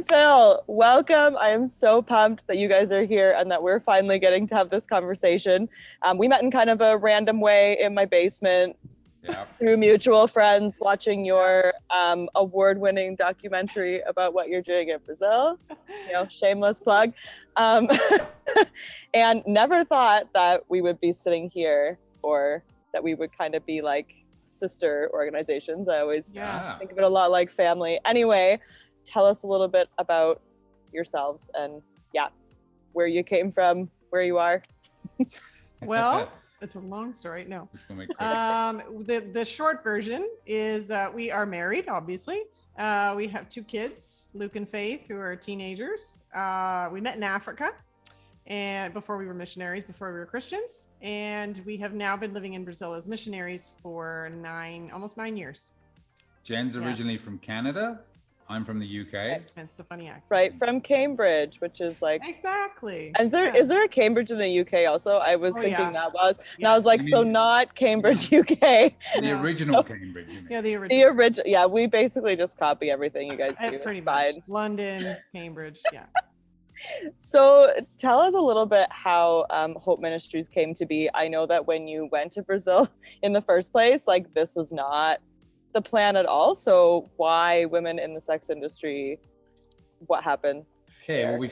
and Phil, welcome. I am so pumped that you guys are here and that we're finally getting to have this conversation. We met in kind of a random way in my basement through mutual friends watching your award-winning documentary about what you're doing in Brazil. You know, shameless plug. And never thought that we would be sitting here or that we would kind of be like sister organizations. I always think of it a lot like family. Anyway, tell us a little bit about yourselves and where you came from, where you are. Well, it's a long story. No. The short version is we are married, obviously. We have 2 kids, Luke and Faith, who are teenagers. We met in Africa and before we were missionaries, before we were Christians. And we have now been living in Brazil as missionaries for almost 9 years. Jen's originally from Canada. I'm from the UK. Hence the funny accent. Right, from Cambridge, which is like... Exactly. And is there a Cambridge in the UK also? I was thinking that was. And I was like, so not Cambridge, UK. The original Cambridge, you mean? Yeah, the original. The original, yeah, we basically just copy everything you guys do. Pretty much. London, Cambridge, yeah. So tell us a little bit how Hope Ministries came to be. I know that when you went to Brazil in the first place, like this was not the plan at all. So why women in the sex industry? What happened? Okay, well, we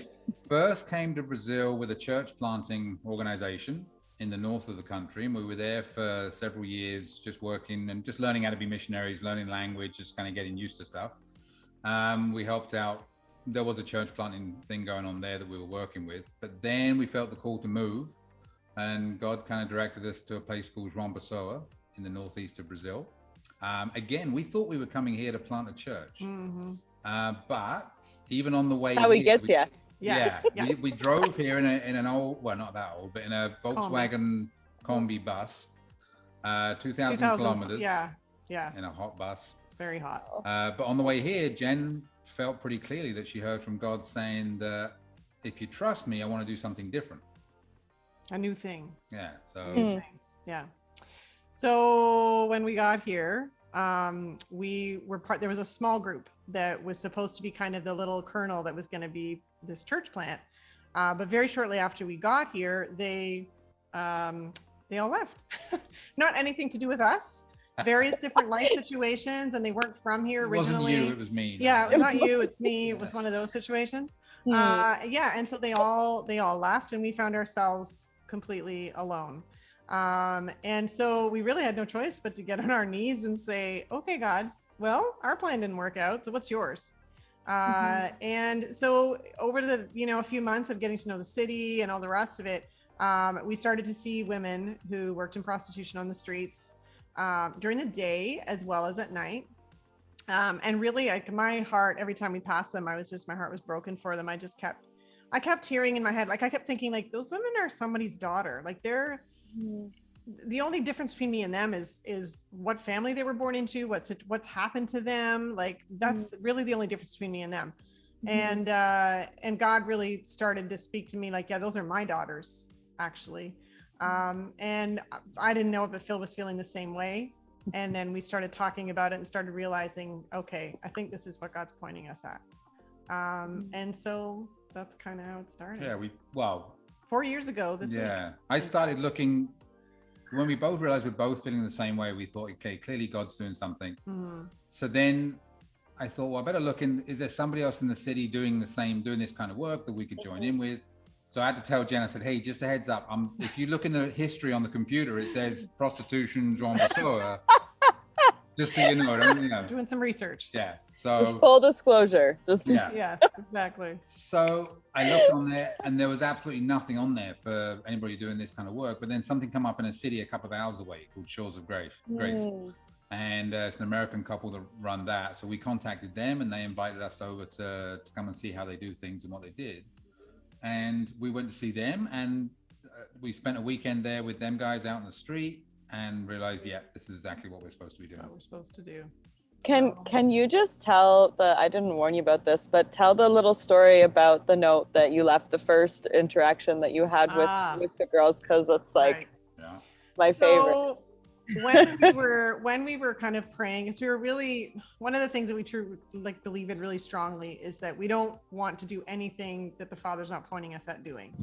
first came to Brazil with a church planting organization in the north of the country. And we were there for several years, just working and just learning how to be missionaries, learning language, just kind of getting used to stuff. We helped out. There was a church planting thing going on there that we were working with, but then we felt the call to move, and God kind of directed us to a place called Joao Pessoa in the northeast of Brazil. Again, we thought we were coming here to plant a church, but even on the way how he gets you. We drove here in an old, well, not that old, but in a Volkswagen Combi bus, 2,000 kilometers. Yeah. In a hot bus. It's very hot. But on the way here, Jen felt pretty clearly that she heard from God saying that if you trust me, I want to do something different. A new thing. Yeah. So. Yeah. So when we got here, we were there was a small group that was supposed to be kind of the little kernel that was going to be this church plant. But very shortly after we got here, they all left. Not anything to do with us. Various different life situations, and they weren't from here originally. It wasn't you, it was me. Yeah, it was not you, it's me. It was one of those situations. And so they all left, and we found ourselves completely alone. And so we really had no choice but to get on our knees and say, okay, God, well, our plan didn't work out, so what's yours? And so over the, a few months of getting to know the city and all the rest of it, we started to see women who worked in prostitution on the streets during the day as well as at night. And really, my heart, every time we passed them, my heart was broken for them. I kept hearing in my head, like I kept thinking, like, those women are somebody's daughter. Like the only difference between me and them is what family they were born into, what's happened to them. Like that's really the only difference between me and them. And God really started to speak to me like, yeah, those are my daughters, actually. And I didn't know it, but Phil was feeling the same way. And then we started talking about it and started realizing, okay, I think this is what God's pointing us at. And so that's kind of how it started. Yeah, 4 years ago this week. Yeah, I started looking, when we both realized we're both feeling the same way, we thought, okay, clearly God's doing something. So then I thought, well, I better look is there somebody else in the city doing this kind of work that we could join in with? So I had to tell Jen, I said, hey, just a heads up. If you look in the history on the computer, it says prostitution, Joao Pessoa. Just so you know. Doing some research. Yeah. So full disclosure. Yes, exactly. So I looked on there and there was absolutely nothing on there for anybody doing this kind of work. But then something come up in a city a couple of hours away called Shores of Grace. And it's an American couple that run that. So we contacted them and they invited us over to come and see how they do things and what they did. And we went to see them and we spent a weekend there with them guys out in the street and realized, yeah, this is exactly what we're supposed to be doing. What we're supposed to do. Can you just tell I didn't warn you about this, but tell the little story about the note that you left, the first interaction that you had with the girls, because it's like my favorite. when we were kind of praying, is we were really, one of the things that we believe in really strongly is that we don't want to do anything that the Father's not pointing us at doing.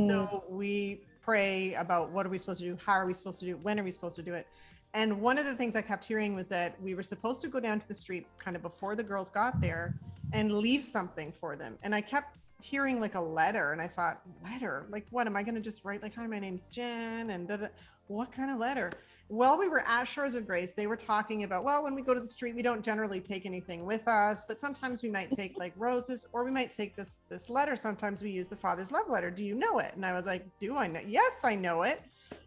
So we pray about what are we supposed to do, how are we supposed to do it, when are we supposed to do it. And one of the things I kept hearing was that we were supposed to go down to the street kind of before the girls got there and leave something for them. And I kept hearing like a letter, and I thought, letter? Like what? Am I going to just write like, hi, my name's Jen, and what kind of letter? While we were at Shores of Grace, they were talking about, well, when we go to the street, we don't generally take anything with us, but sometimes we might take like roses, or we might take this letter. Sometimes we use the Father's love letter. Do you know it? And I was like, do I know? Yes, I know it.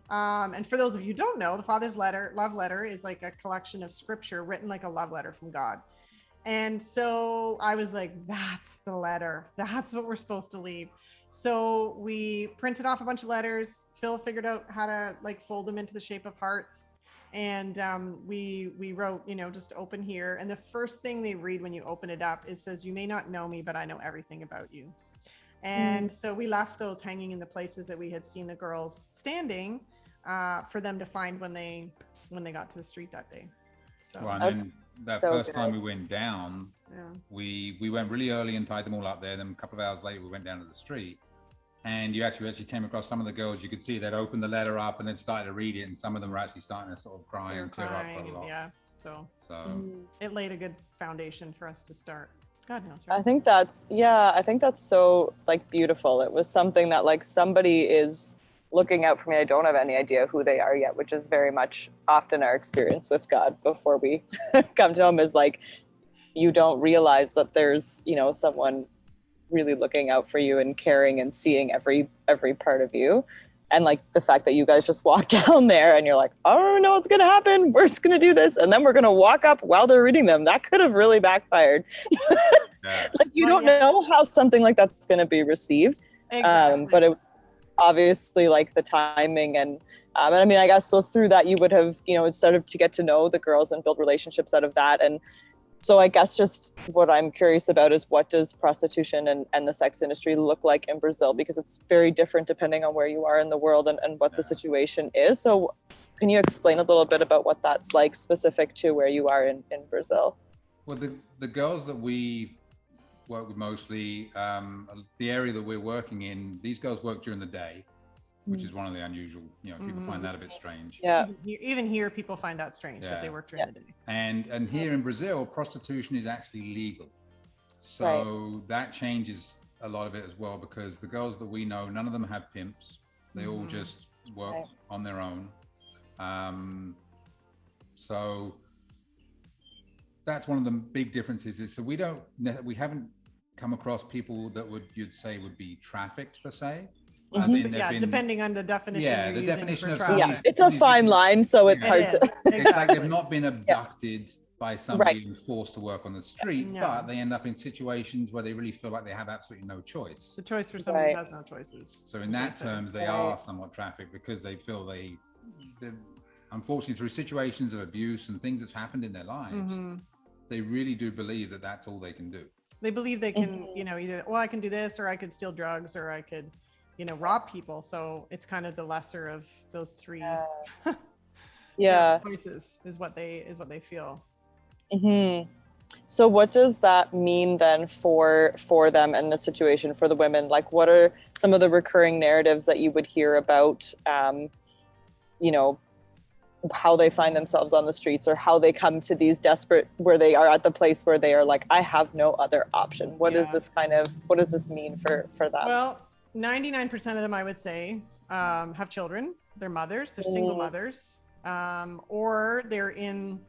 And for those of you who don't know, the Father's love letter is like a collection of scripture written like a love letter from God. And so I was like, that's the letter. That's what we're supposed to leave. So we printed off a bunch of letters. Phil figured out how to like fold them into the shape of hearts. And we wrote, just open here. And the first thing they read when you open it up, it says, you may not know me, but I know everything about you. And so we left those hanging in the places that we had seen the girls standing for them to find when they got to the street that day. So and then that first time we went down, we went really early and tied them all up there. Then a couple of hours later, we went down to the street, and you actually came across some of the girls. You could see they'd opened the letter up and then started to read it, and some of them were actually starting to sort of cry and tear up a lot. Yeah, so it laid a good foundation for us to start. God knows. Right? I think that's so like beautiful. It was something that like somebody is looking out for me. I don't have any idea who they are yet, which is very much often our experience with God before we come to him, is like, you don't realize that there's, someone really looking out for you and caring and seeing every part of you. And like the fact that you guys just walk down there and you're like, I don't know what's going to happen. We're just going to do this. And then we're going to walk up while they're reading them. That could have really backfired. Like you don't know how something like that's going to be received. Exactly. But it obviously like the timing and I mean, I guess so through that you would have, started to get to know the girls and build relationships out of that. And so I guess just what I'm curious about is what does prostitution and the sex industry look like in Brazil? Because it's very different depending on where you are in the world and what the situation is. So can you explain a little bit about what that's like specific to where you are in Brazil? Well, the girls that we work with mostly, the area that we're working in, these girls work during the day, which is one of the unusual, people find that a bit strange. Yeah. Even here, people find that strange that they work during the day. And here in Brazil, prostitution is actually legal. So that changes a lot of it as well, because the girls that we know, none of them have pimps. They all just work on their own. So that's one of the big differences is, so we haven't come across people that you'd say would be trafficked per se. As in depending on the definition. The definition of it's a fine line, so it's hard to. It's like they've not been abducted by somebody and forced to work on the street, but they end up in situations where they really feel like they have absolutely no choice. It's a choice for someone who has no choices. So in that terms, they are somewhat trafficked because they feel they're unfortunately through situations of abuse and things that's happened in their lives, they really do believe that that's all they can do. They believe they can, either, I can do this, or I could steal drugs, or I could, rob people. So it's kind of the lesser of those three choices is what they feel. So what does that mean then for them and the situation for the women? Like, what are some of the recurring narratives that you would hear about, how they find themselves on the streets, or how they come to these desperate, where they are at the place where they are like, I have no other option. What does this mean for them? Well, 99% of them, I would say, have children. They're mothers. They're single mothers, or they're in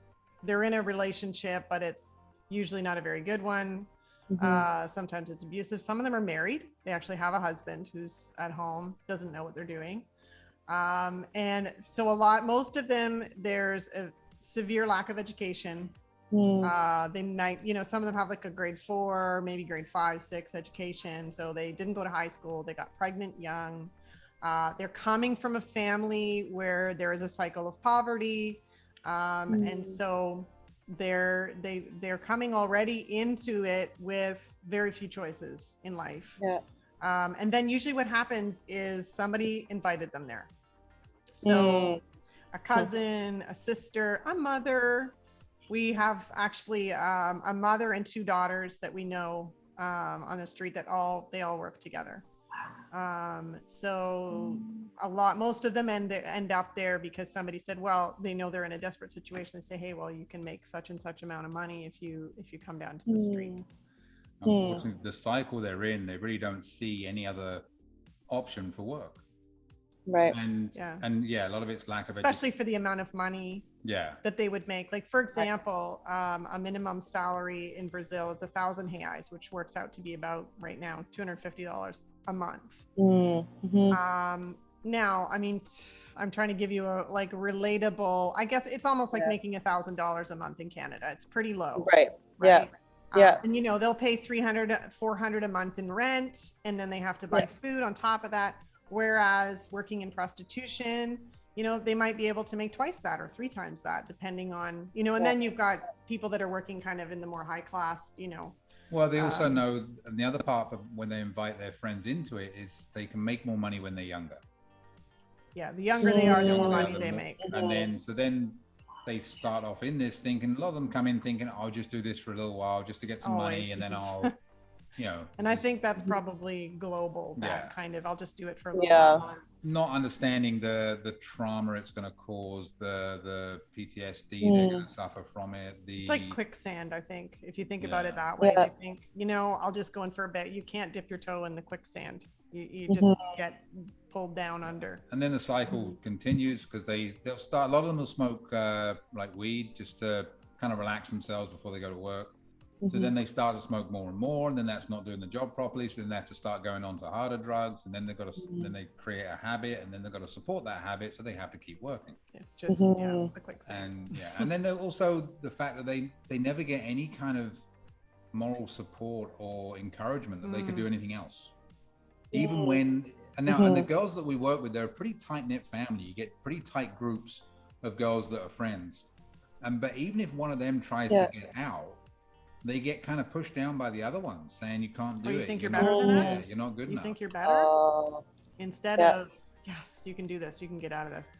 a relationship, but it's usually not a very good one. Sometimes it's abusive. Some of them are married. They actually have a husband who's at home, doesn't know what they're doing. And so most of them, there's a severe lack of education. They might, some of them have like a grade 4, maybe grade 5, 6 education. So they didn't go to high school. They got pregnant young. They're coming from a family where there is a cycle of poverty. And so they're coming already into it with very few choices in life. And then usually what happens is somebody invited them there. So a cousin, a sister, a mother. We have actually a mother and 2 daughters that we know on the street that they all work together. So most of them end up there because somebody said, well, they know they're in a desperate situation. They say, hey, well, you can make such and such amount of money if you come down to the street. Unfortunately, the cycle they're in, they really don't see any other option for work. Right. And a lot of it's lack of especially for the amount of money that they would make. Like, for example, a minimum salary in Brazil is 1,000 reais, which works out to be about right now $250 a month. Now, I mean, I'm trying to give you a relatable, I guess it's almost like making $1,000 a month in Canada. It's pretty low. Right. Yeah. And they'll pay 300, 400 a month in rent, and then they have to buy food on top of that. Whereas working in prostitution, they might be able to make twice that or 3 times that, depending on, and then you've got people that are working kind of in the more high class, Well, they also know, and the other part of when they invite their friends into it is they can make more money when they're younger. Yeah, the younger they are, the more money they make. And then they start off in this thinking, a lot of them come in thinking, I'll just do this for a little while just to get some money, and then I'll, And I think that's probably global, that kind of, I'll just do it for a little while. Not understanding the trauma it's going to cause, the PTSD they're going to suffer from it. It's like quicksand, I think, if you think about it that way. I think, I'll just go in for a bit. You can't dip your toe in the quicksand. You just get pulled down under. And then the cycle continues because they'll start, a lot of them will smoke like weed just to kind of relax themselves before they go to work. So then they start to smoke more and more, and then that's not doing the job properly. So then they have to start going on to harder drugs, and then they've got to, then they create a habit, and then they've got to support that habit. So they have to keep working. It's just the quicksand. And then also the fact that they never get any kind of moral support or encouragement that they could do anything else. Even when, and the girls that we work with, they're a pretty tight knit family. You get pretty tight groups of girls that are friends. But even if one of them tries to get out, they get kind of pushed down by the other ones, saying you can't do it. You think you're better than us? You're not good enough. You think you're better? Instead of, yes, you can do this. You can get out of this.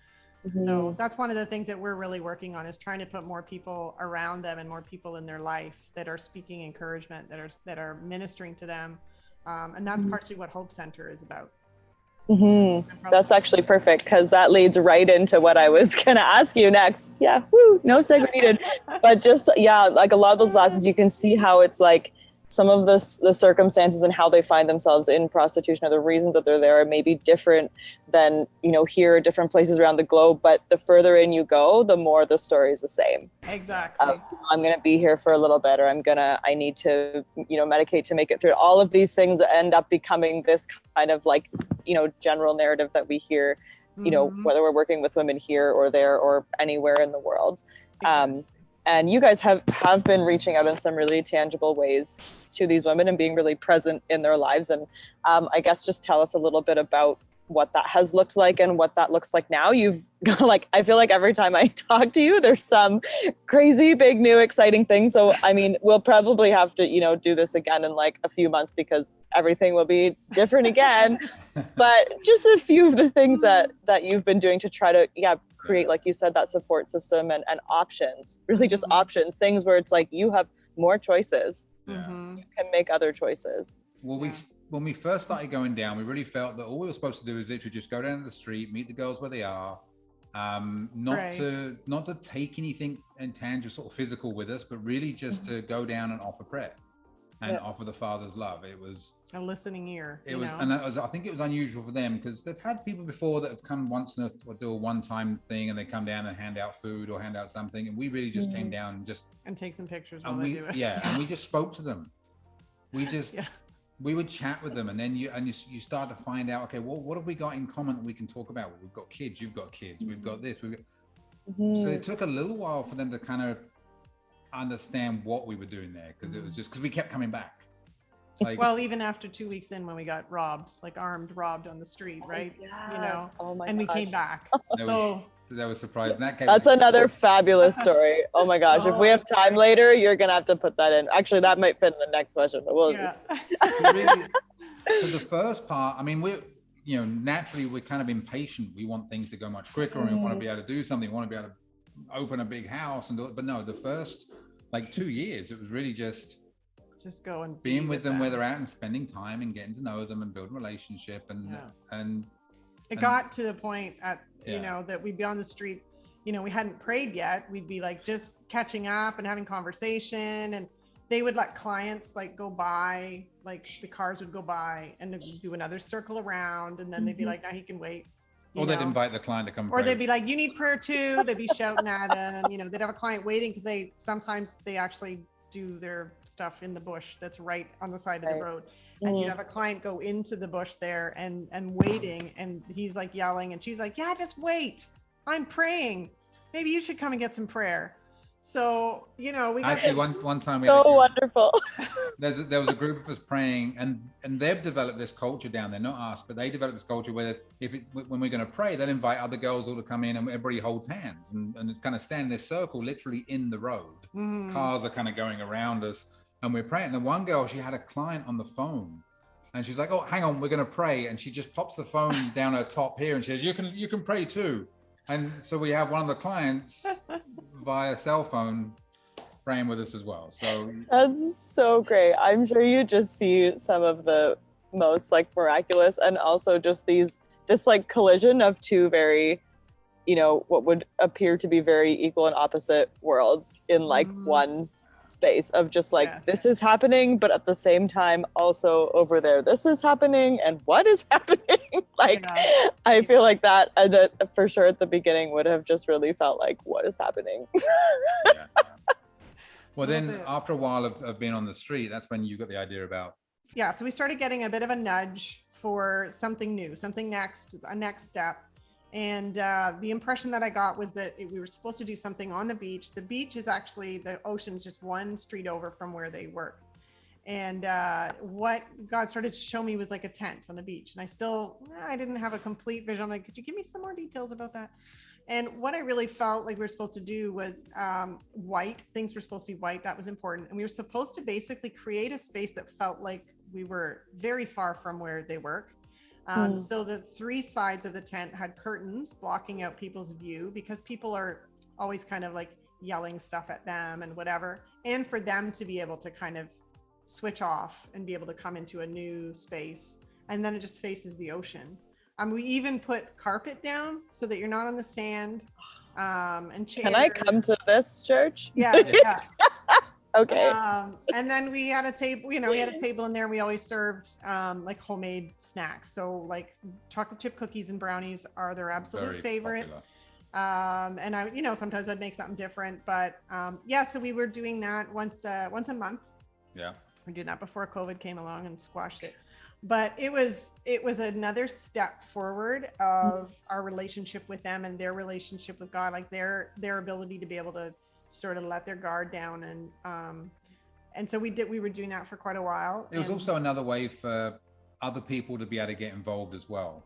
So that's one of the things that we're really working on, is trying to put more people around them and more people in their life that are speaking encouragement, that are ministering to them. And that's partially what Hope Center is about. That's actually perfect, because that leads right into what I was going to ask you next. Yeah, no segue needed. But just, like a lot of those classes, you can see how it's like some of the circumstances and how they find themselves in prostitution, or the reasons that they're there, are maybe different than, here, different places around the globe. But the further in you go, the more the story is the same. Exactly. I'm going to be here for a little bit, or I need to, medicate to make it through. All of these things end up becoming this kind of like, general narrative that we hear, whether we're working with women here or there or anywhere in the world. And you guys have been reaching out in some really tangible ways to these women and being really present in their lives. And I guess just tell us a little bit about what that has looked like and what that looks like now. You've I feel like every time I talk to you, there's some crazy, big, new, exciting thing. So, I mean, we'll probably have to, do this again in like a few months, because everything will be different again. But just a few of the things that you've been doing to try to, create, like you said, that support system and options, really just options, things where it's like you have more choices. You can make other choices. Well, when we first started going down, we really felt that all we were supposed to do is literally just go down to the street, meet the girls where they are, not to take anything intangible, sort of physical with us, but really just to go down and offer prayer and offer the Father's love. It was a listening ear. And I think it was unusual for them, because they've had people before that have come once or do a one-time thing, and they come down and hand out food or hand out something, and we really just came down and take some pictures while they do it. And we just spoke to them. We just we would chat with them, and then you start to find out, okay, well, what have we got in common that we can talk about? Well, we've got kids, you've got kids, we've got this, so it took a little while for them to kind of understand what we were doing there, because it was just because we kept coming back. Like, well, even after 2 weeks in, when we got robbed on the street, right? And we came back. That was surprising. That's another fabulous story. Oh my gosh. If we have time later, you're going to have to put that in. Actually, that might fit in the next question, but we'll just. So really, for the first part, I mean, you know, naturally we're kind of impatient. We want things to go much quicker, and we want to be able to do something. We want to be able to open a big house and do it. But no, the first like 2 years, it was really just go and being with them where they're at and spending time and getting to know them and building a relationship. And it got to the point you know, that we'd be on the street, you know, we hadn't prayed yet. We'd be like just catching up and having conversation, and they would let clients like go by, like the cars would go by and do another circle around, and then they'd be like, "Now he can wait." Or they'd invite the client to come or pray. They'd be like, "You need prayer too." They'd be shouting at them. You know, they'd have a client waiting because sometimes they actually do their stuff in the bush that's right on the side of the road. And you'd have a client go into the bush there and waiting, and he's like yelling, and she's like, "Yeah, just wait. I'm praying. Maybe you should come and get some prayer." So, you know, we got actually one time we so wonderful. There was a group of us praying, and they've developed this culture down there, not us, but they developed this culture where when we're going to pray, they'll invite other girls all to come in, and everybody holds hands, and it's kind of stand in this circle literally in the road. Cars are kind of going around us, and we're praying. And one girl, she had a client on the phone, and she's like, "Oh, hang on, we're going to pray," and she just pops the phone down her top here and she says, you can pray too. And so we have one of the clients via cell phone praying with us as well. So that's so great. I'm sure you just see some of the most like miraculous, and also just this like collision of two very, you know, what would appear to be very equal and opposite worlds in like one space of just like, this is happening, but at the same time also over there this is happening, and what is happening? Like I feel like that for sure at the beginning would have just really felt like, what is happening? Well, then after a while of being on the street, that's when you got the idea about so we started getting a bit of a nudge for something new, a next step. And the impression that I got was that we were supposed to do something on the beach. The beach is actually, the ocean's just one street over from where they work. And what God started to show me was like a tent on the beach. And I didn't have a complete vision. I'm like, could you give me some more details about that? And what I really felt like we were supposed to do was white. Things were supposed to be white. That was important. And we were supposed to basically create a space that felt like we were very far from where they work. So the three sides of the tent had curtains blocking out people's view, because people are always kind of like yelling stuff at them and whatever, and for them to be able to kind of switch off and be able to come into a new space. And then it just faces the ocean. We even put carpet down so that you're not on the sand, and chairs. Can I come to this church? Yeah. Okay. And then we had a table, we had a table in there. We always served like homemade snacks. So like chocolate chip cookies and brownies are their absolute very favorite. popular. And I, sometimes I'd make something different, but so we were doing that once a month. Yeah. We did that before COVID came along and squashed it. But it was another step forward of our relationship with them and their relationship with God, like their ability to be able to sort of let their guard down. And so we were doing that for quite a while. It was also another way for other people to be able to get involved as well.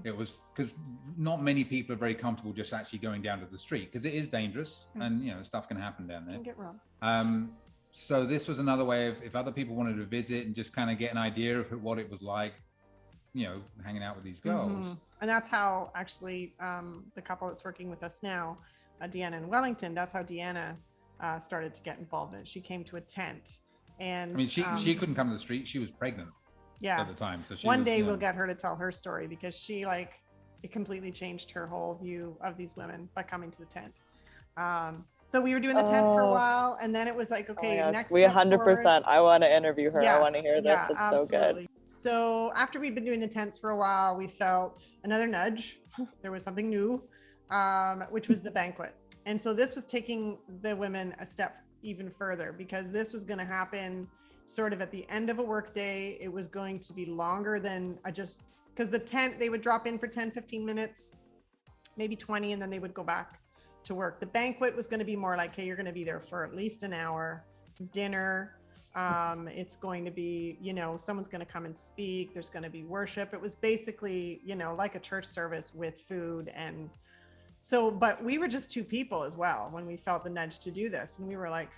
It was because not many people are very comfortable just actually going down to the street, because it is dangerous and stuff can happen down there. Can get wrong. So this was another way of, if other people wanted to visit and just kind of get an idea of what it was like, hanging out with these girls. And that's how actually the couple that's working with us now, Deanna and Wellington, that's how Deanna started to get involved in it. She came to a tent, and I mean, she couldn't come to the street. She was pregnant at the time. So one day we'll get her to tell her story, because she it completely changed her whole view of these women by coming to the tent. So we were doing the tent for a while, and then it was like, okay, next. We 100%. I want to interview her. I want to hear this. Yeah, it's absolutely. So good. So after we'd been doing the tents for a while, we felt another nudge. There was something new, which was the banquet. And so this was taking the women a step even further, because this was going to happen sort of at the end of a work day. It was going to be longer than because the tent, they would drop in for 10, 15 minutes, maybe 20, and then they would go back to work. The banquet was going to be more like, hey, you're going to be there for at least an hour, dinner. It's going to be, someone's going to come and speak. There's going to be worship. It was basically, like a church service with food. And so, but we were just two people as well when we felt the nudge to do this. And we were like,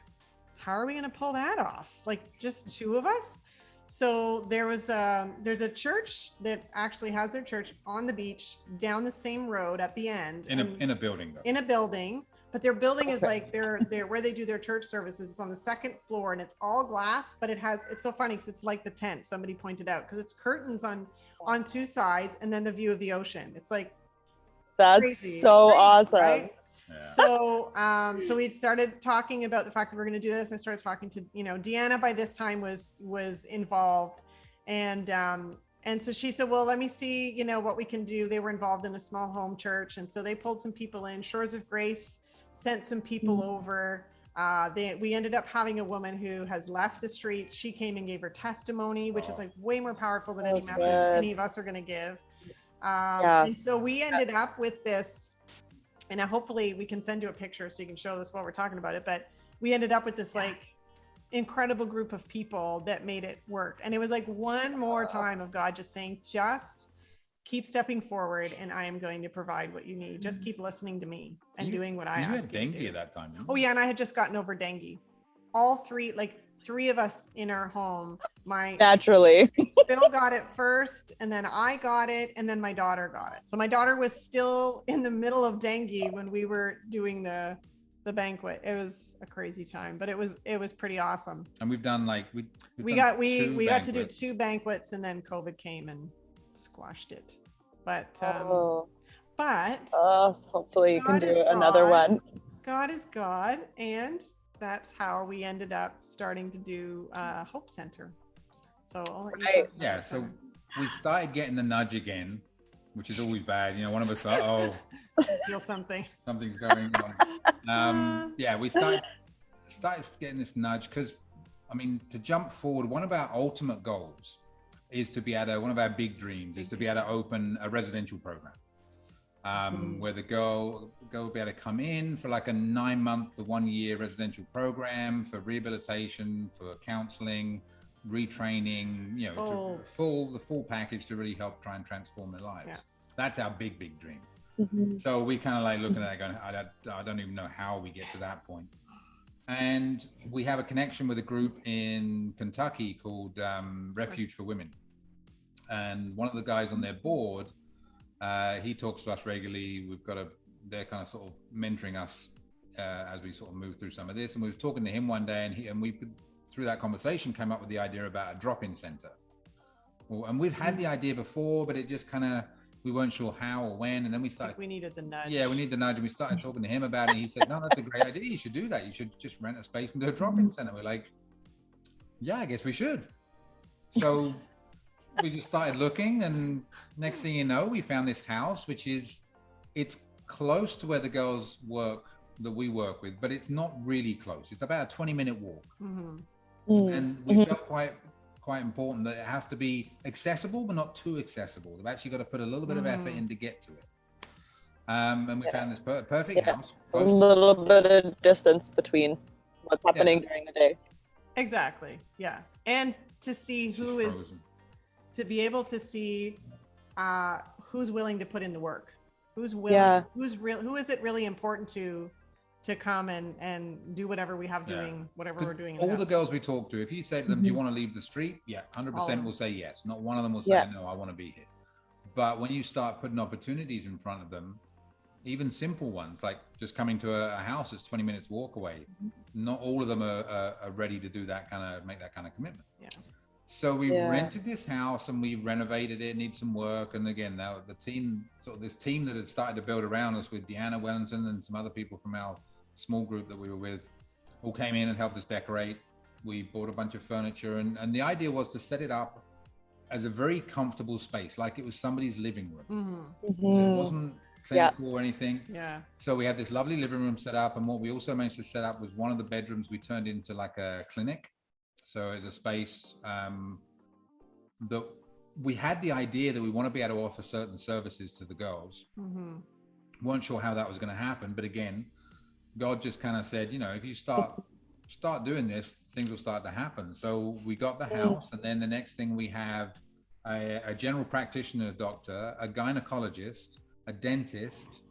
how are we going to pull that off? Like just two of us? So there's a church that actually has their church on the beach down the same road at the end. In a building though. In a building, but their building is like they're where they do their church services. It's on the second floor and it's all glass, but it's so funny because it's like the tent somebody pointed out, because it's curtains on two sides and then the view of the ocean. It's like that's crazy, awesome. right? Yeah. So we started talking about the fact that we're going to do this. I started talking to, Deanna by this time was involved. And so she said, well, let me see, what we can do. They were involved in a small home church. And so they pulled some people in. Shores of Grace sent some people over. We ended up having a woman who has left the streets. She came and gave her testimony, which is like way more powerful than any message any of us are going to give. And so we ended up with this. And hopefully we can send you a picture so you can show this while we're talking about it. But we ended up with this like incredible group of people that made it work. And it was like one more time of God just saying, just keep stepping forward and I am going to provide what you need. Just keep listening to me and doing what I ask you to do. You had dengue at that time. Oh yeah, and I had just gotten over dengue. All three of us in our home. Naturally. Bill got it first, and then I got it, and then my daughter got it. So my daughter was still in the middle of dengue when we were doing the banquet. It was a crazy time, but it was pretty awesome. And we've done we got to do 2 banquets, and then COVID came and squashed it. But hopefully you can do another one. God is God, and that's how we ended up starting to do Hope Center. So so we started getting the nudge again, which is always bad. One of us feel something's going on. We started getting this nudge because, to jump forward, one of our ultimate goals is to be one of our big dreams is to be able to open a residential program. Where the girl will be able to come in for like a 9-month to 1-year residential program for rehabilitation, for counseling, retraining, the full package to really help try and transform their lives. That's our big dream. So we kind of like looking at it going, I don't even know how we get to that point. And we have a connection with a group in Kentucky called Refuge for Women. And one of the guys on their board, he talks to us regularly. They're kind of sort of mentoring us as we sort of move through some of this. And we were talking to him one day, and we through that conversation came up with the idea about a drop-in center. And we've had the idea before, but it just kind of, we weren't sure how or when. And then we started. We needed the nudge. Yeah, we need the nudge. And we started talking to him about it. And he said, no, that's a great idea. You should do that. You should just rent a space and do a drop-in center. We're like, yeah, I guess we should. So we just started looking, and next thing you know, we found this house, it's close to where the girls work that we work with, but it's not really close. It's about a 20-minute walk. And we felt quite important that it has to be accessible, but not too accessible. They've actually got to put a little bit of effort in to get to it. And we found this perfect house. A little bit of distance between what's happening during the day. Exactly. Yeah. And to see to be able to see who's willing to put in the work, who's willing, who is it really important to come and do whatever we have doing, whatever we're doing. All the girls we talk to, if you say to them, do you want to leave the street? Yeah, 100% will say yes. Not one of them will say, no, I want to be here. But when you start putting opportunities in front of them, even simple ones, like just coming to a house that's 20 minutes walk away, not all of them are ready to do that make that kind of commitment. Yeah. So we rented this house and we renovated it, need some work. And again, now the team, this team that had started to build around us with Deanna Wellington and some other people from our small group that we were with, all came in and helped us decorate. We bought a bunch of furniture, and the idea was to set it up as a very comfortable space, like it was somebody's living room. So it wasn't clinical or anything. So we had this lovely living room set up, and what we also managed to set up was one of the bedrooms we turned into like a clinic. So it's a space that we had the idea that we want to be able to offer certain services to the girls. Weren't sure how that was going to happen, but again, God just kind of said, if you start doing this, things will start to happen. So we got the house, and then the next thing we have a general practitioner doctor, a gynecologist, a dentist,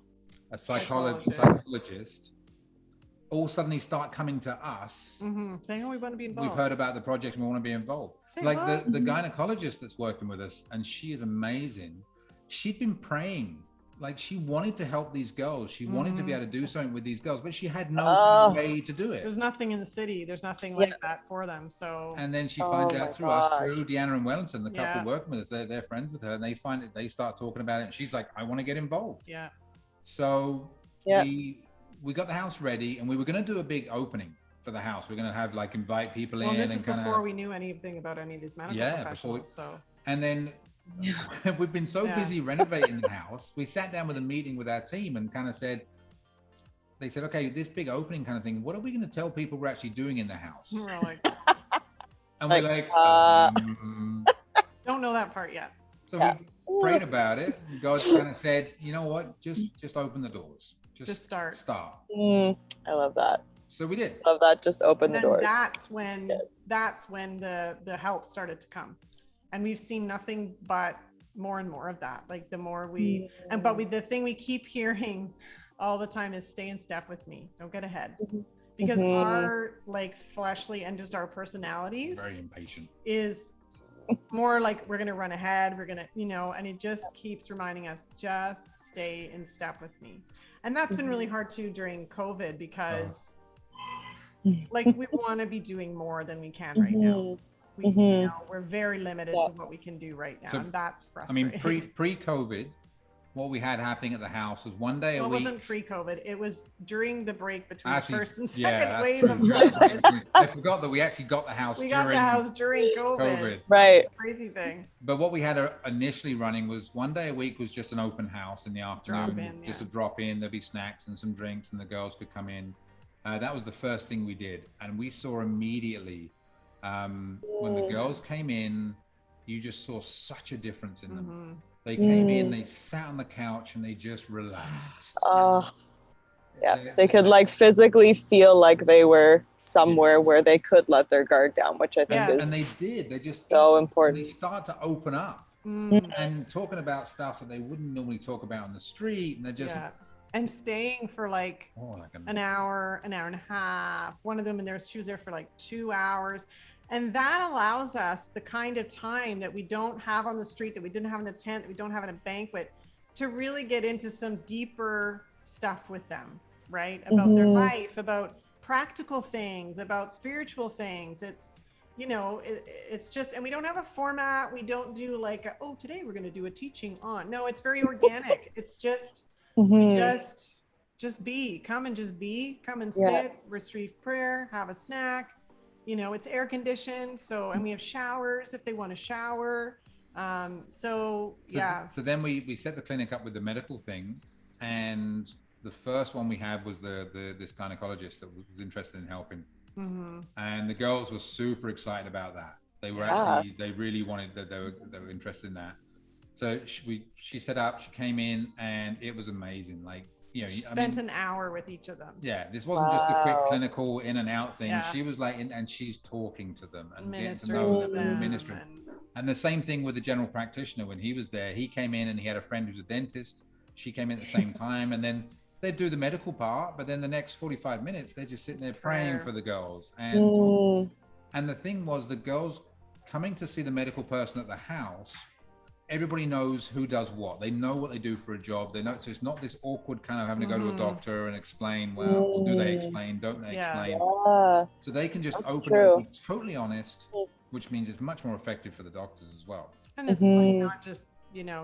a psychologist, all suddenly start coming to us, saying, "Oh, we want to be involved. We've heard about the project and we want to be involved." Say like what? the gynecologist that's working with us, and she is amazing. She'd been praying, like she wanted to help these girls. She wanted to be able to do something with these girls, but she had no way to do it. There's nothing in the city. There's nothing like that for them. So. And then she finds out through us, through Deanna and Wellington, the couple working with us. They're friends with her, and they start talking about it. And she's like, "I want to get involved." Yeah. So we got the house ready, and we were going to do a big opening for the house. We're going to have like invite people in. This is before we knew anything about any of these medical professionals. And then we've been so busy renovating the house. We sat down with a meeting with our team and kind of said, they said, "Okay, this big opening kind of thing, what are we going to tell people we're actually doing in the house?" We're like, and we're like, don't know that part yet. So we prayed about it. And God kind of said, "You know what? Just open the doors. Just start." I love that. So we did. Love that. Just open the doors. That's when the help started to come, and we've seen nothing but more and more of that. Like the more the thing we keep hearing all the time is stay in step with me. Don't get ahead. Because our like fleshly and just our personalities very impatient is more like we're going to run ahead. We're going to, and it just keeps reminding us, just stay in step with me. And that's been really hard too during COVID because like we want to be doing more than we can right now. We're very limited to what we can do right now. And that's frustrating. I mean, pre-COVID, what we had happening at the house was one day a week. It wasn't pre-COVID. It was during the break between the first and second wave of COVID. I forgot that we actually got the house. We got the house during COVID. Right. Crazy thing. But what we had initially running was one day a week was just an open house in the afternoon. Just a drop in. There'd be snacks and some drinks, and the girls could come in. That was the first thing we did, and we saw immediately when the girls came in, you just saw such a difference in them. They came in, they sat on the couch, and they just relaxed. They could like physically feel like they were somewhere where they could let their guard down, which I think is and they did. They just so important. They start to open up and talking about stuff that they wouldn't normally talk about on the street, and they're just and staying for like an hour and a half. One of them, she was there for like 2 hours. And that allows us the kind of time that we don't have on the street, that we didn't have in the tent, that we don't have in a banquet, to really get into some deeper stuff with them, right? About their life, about practical things, about spiritual things. It's, it's just, and we don't have a format. We don't do like, today we're going to do a teaching on. No, it's very organic. It's just, just be, come and sit, receive prayer, have a snack. It's air conditioned. So, and we have showers if they want to shower. So then we set the clinic up with the medical thing. And the first one we had was this gynecologist that was interested in helping. And the girls were super excited about that. They were they really wanted that. They were interested in that. So she set up, she came in, and it was amazing. Like, spent an hour with each of them. This wasn't just a quick clinical in and out thing. She was like, and she's talking to them and getting to know them, ministering. And the same thing with the general practitioner. When he was there, he came in and he had a friend who's a dentist. She came in at the same time, and then they'd do the medical part, but then the next 45 minutes, they're just sitting there praying for the girls. And the thing was, the girls coming to see the medical person at the house, everybody knows who does what. They know what they do for a job. They know, so it's not this awkward kind of having to go to a doctor and explain, well, do they explain, don't they explain? So they can just open it and be totally honest, which means it's much more effective for the doctors as well. And it's like not just,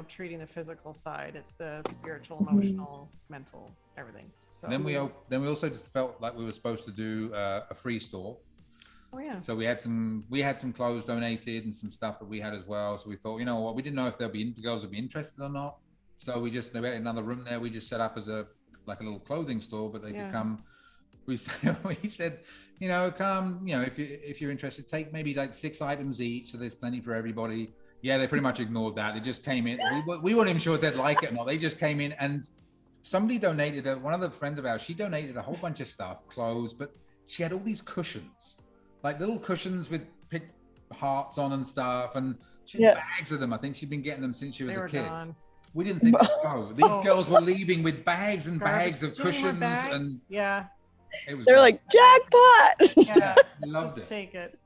treating the physical side, it's the spiritual, emotional, mental, everything. So then we also just felt like we were supposed to do a free store. So we had some clothes donated and some stuff that we had as well. So we thought, you know what, we didn't know if the girls would be interested or not. So they had another room there. We just set up as a little clothing store, but they could come. We said, come, if you're interested, take maybe like 6 items each. So there's plenty for everybody. Yeah, they pretty much ignored that. They just came in. We weren't even sure if they'd like it or not. They just came in, and somebody donated, one of the friends of ours, she donated a whole bunch of stuff, clothes, but she had all these cushions. Like little cushions with hearts on and stuff, and she had bags of them. I think she'd been getting them since she was a kid. Gone. We didn't think these girls were leaving with bags and bags of cushions, and It was They're like, jackpot. Yeah, loved just it. take it.